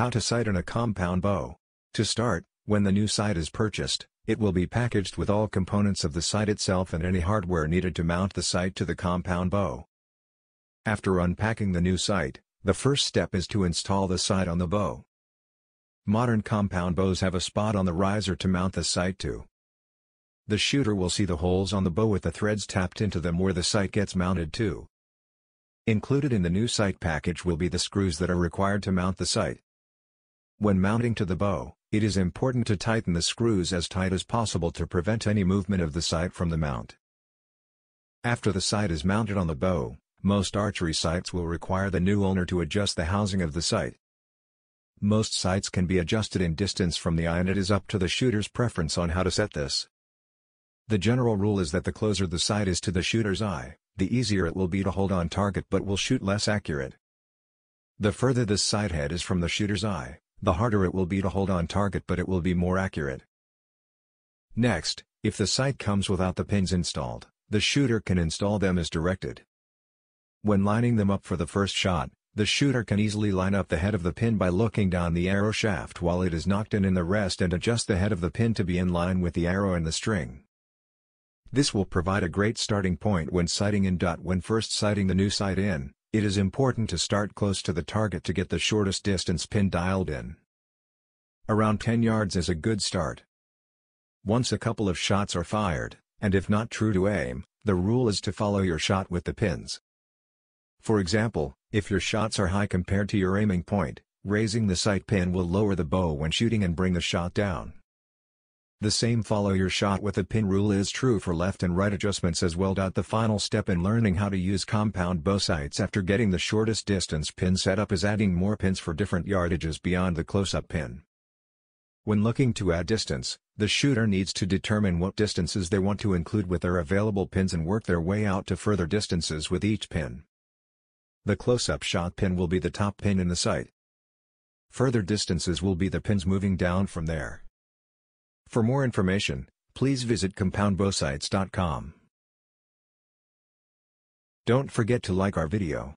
How to sight on a compound bow. To start, when the new sight is purchased, it will be packaged with all components of the sight itself and any hardware needed to mount the sight to the compound bow. After unpacking the new sight, the first step is to install the sight on the bow. Modern compound bows have a spot on the riser to mount the sight to. The shooter will see the holes on the bow with the threads tapped into them where the sight gets mounted to. Included in the new sight package will be the screws that are required to mount the sight. When mounting to the bow, it is important to tighten the screws as tight as possible to prevent any movement of the sight from the mount. After the sight is mounted on the bow, most archery sights will require the new owner to adjust the housing of the sight. Most sights can be adjusted in distance from the eye and it is up to the shooter's preference on how to set this. The general rule is that the closer the sight is to the shooter's eye, the easier it will be to hold on target but will shoot less accurate. The further this sight head is from the shooter's eye, the harder it will be to hold on target but it will be more accurate. Next, if the sight comes without the pins installed, the shooter can install them as directed. When lining them up for the first shot, the shooter can easily line up the head of the pin by looking down the arrow shaft while it is knocked in the rest and adjust the head of the pin to be in line with the arrow and the string. This will provide a great starting point when sighting in. When first sighting the new sight in, it is important to start close to the target to get the shortest distance pin dialed in. Around 10 yards is a good start. Once a couple of shots are fired, and if not true to aim, the rule is to follow your shot with the pins. For example, if your shots are high compared to your aiming point, raising the sight pin will lower the bow when shooting and bring the shot down. The same follow your shot with the pin rule is true for left and right adjustments as well. The final step in learning how to use compound bow sights after getting the shortest distance pin set up is adding more pins for different yardages beyond the close-up pin. When looking to add distance, the shooter needs to determine what distances they want to include with their available pins and work their way out to further distances with each pin. The close-up shot pin will be the top pin in the sight. Further distances will be the pins moving down from there. For more information, please visit compoundbowsights.com. Don't forget to like our video.